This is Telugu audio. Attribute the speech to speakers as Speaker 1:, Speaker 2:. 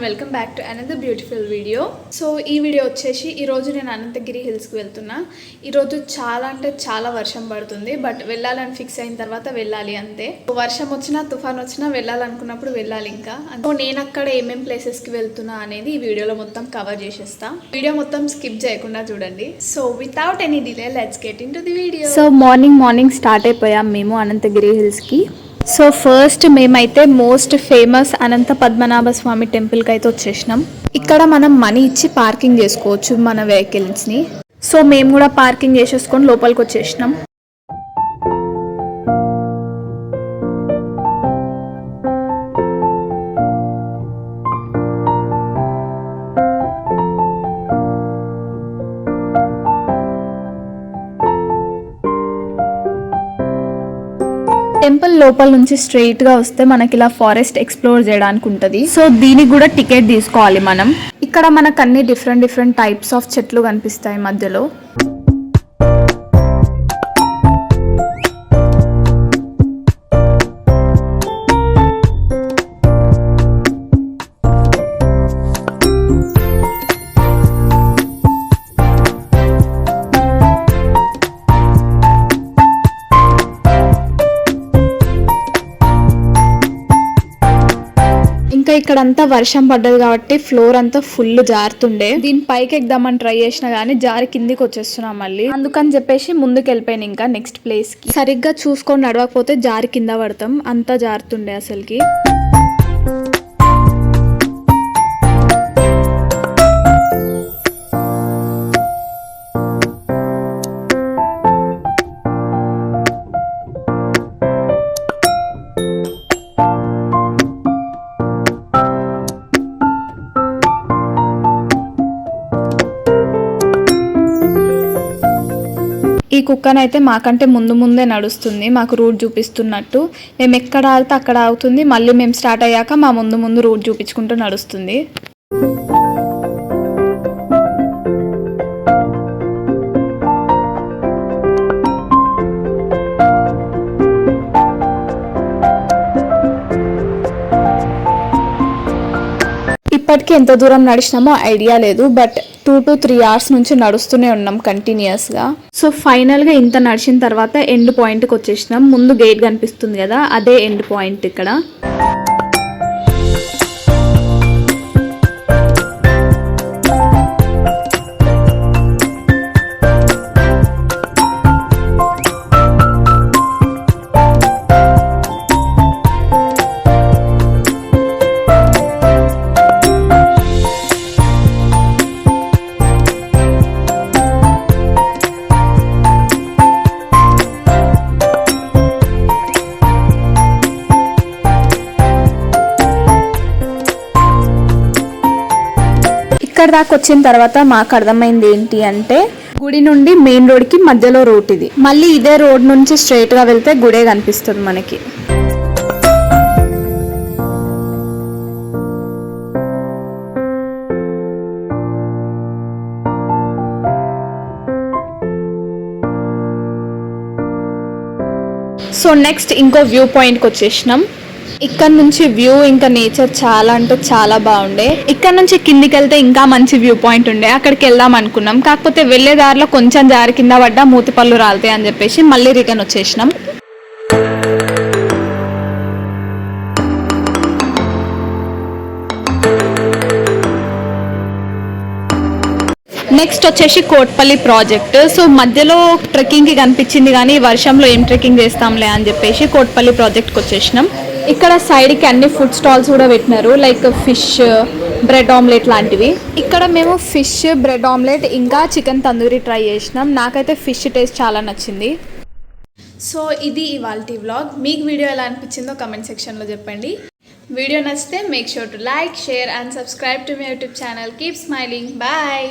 Speaker 1: Welcome back to another beautiful video. So ఈ వీడియో వచ్చేసి ఈరోజు నేను అనంతగిరి హిల్స్కి వెళ్తున్నా. ఈరోజు చాలా అంటే చాలా వర్షం పడుతుంది, బట్ వెళ్ళాలని ఫిక్స్ అయిన తర్వాత వెళ్ళాలి అంతే. వర్షం వచ్చినా తుఫాన్ వచ్చినా వెళ్ళాలనుకున్నప్పుడు వెళ్ళాలి. ఇంకా సో నేను అక్కడ ఏమేం ప్లేసెస్కి వెళ్తున్నా అనేది ఈ వీడియోలో మొత్తం కవర్ చేసేస్తా. వీడియో మొత్తం స్కిప్ చేయకుండా చూడండి. So without any delay let's get in to the video.
Speaker 2: So morning start అయిపోయాం మేము అనంతగిరి హిల్స్కి. సో ఫస్ట్ మేమైతే మోస్ట్ ఫేమస్ అనంత పద్మనాభ స్వామి టెంపుల్కి అయితే వచ్చేసినాం. ఇక్కడ మనం మనీ ఇచ్చి పార్కింగ్ చేసుకోవచ్చు మన వెహికల్స్ని. సో మేము కూడా పార్కింగ్ చేసేసుకొని లోపలికి వచ్చేసినాం. టెంపుల్ లోపల నుంచి స్ట్రైట్ గా వస్తే మనకి ఇలా ఫారెస్ట్ ఎక్స్ప్లోర్ చేయడానికి ఉంటుంది. సో దీనికి కూడా టికెట్ తీసుకోవాలి మనం. ఇక్కడ మనకు అన్ని డిఫరెంట్ టైప్స్ ఆఫ్ చెట్లు కనిపిస్తాయి మధ్యలో. ఇంకా ఇక్కడంతా వర్షం పడ్డది కాబట్టి ఫ్లోర్ అంతా ఫుల్ జారుతుండే. దీని పైకి ఎక్దామని ట్రై చేసినా గానీ జారి కిందికి వచ్చేస్తున్నాం మళ్ళీ. అందుకని చెప్పేసి ముందుకు వెళ్ళిపోయాను ఇంకా నెక్స్ట్ ప్లేస్ కి. సరిగ్గా చూసుకొని నడవకపోతే జారి కింద పడతాం, అంతా జారుతుండే అసలుకి. ఈ కుక్కనైతే మాకంటే ముందే నడుస్తుంది, మాకు రూట్ చూపిస్తున్నట్టు. మేము ఎక్కడ ఆగితే అక్కడ ఆగుతుంది, మళ్ళీ మేము స్టార్ట్ అయ్యాక మా ముందు రూట్ చూపించుకుంటూ నడుస్తుంది. ఇప్పటికీ ఎంత దూరం నడిచినామో ఐడియా లేదు, బట్ 2 to 3 hours నుంచి నడుస్తూనే ఉన్నాం కంటిన్యూస్ గా. సో ఫైనల్ గా ఇంత నడిచిన తర్వాత ఎండ్ పాయింట్ కి వచ్చేసినాం. ముందు గేట్ కనిపిస్తుంది కదా, అదే ఎండ్ పాయింట్ ఇక్కడ. ఇక్కడ దాకా వచ్చిన తర్వాత మాకు అర్థమైంది ఏంటి అంటే, గుడి నుండి మెయిన్ రోడ్ కి మధ్యలో రూట్ ఇది. మళ్ళీ ఇదే రోడ్ నుంచి స్ట్రైట్ గా వెళ్తే గుడే కనిపిస్తుంది మనకి. సో నెక్స్ట్ ఇంకో వ్యూ పాయింట్ కి వచ్చేసినాం. ఇక్కడ నుంచి వ్యూ ఇంకా నేచర్ చాలా అంటే చాలా బాగుండే. ఇక్కడ నుంచి కిందికి వెళ్తే ఇంకా మంచి వ్యూ పాయింట్ ఉండే, అక్కడికి వెళ్దాం అనుకున్నాం. కాకపోతే వెళ్లే దారిలో కొంచెం జారి కింద పడ్డా మూతిపళ్ళు రాలుతాయి అని చెప్పేసి మళ్ళీ రిటర్న్ వచ్చేసినాం. నెక్స్ట్ వచ్చేసి కోట్పల్లి ప్రాజెక్ట్. సో మధ్యలో ట్రెక్కింగ్ కి కనిపించింది కానీ వర్షంలో ఏం ట్రెక్కింగ్ చేస్తాంలే అని చెప్పేసి కోట్పల్లి ప్రాజెక్ట్కి వచ్చేసినాం. ఇక్కడ సైడ్ కి అన్ని ఫుడ్ స్టాల్స్ కూడా పెట్టినారు, లైక్ ఫిష్, బ్రెడ్ ఆమ్లెట్ లాంటివి. ఇక్కడ మేము ఫిష్, బ్రెడ్ ఆమ్లెట్ ఇంకా చికెన్ తందూరి ట్రై చేసినాం. నాకైతే ఫిష్ టేస్ట్ చాలా నచ్చింది.
Speaker 1: సో ఇది ఇవాల్టి వ్లాగ్. మీకు వీడియో ఎలా అనిపించిందో కమెంట్ సెక్షన్లో చెప్పండి. వీడియో నచ్చితే make sure to like, share and subscribe to my YouTube channel. Keep smiling. Bye.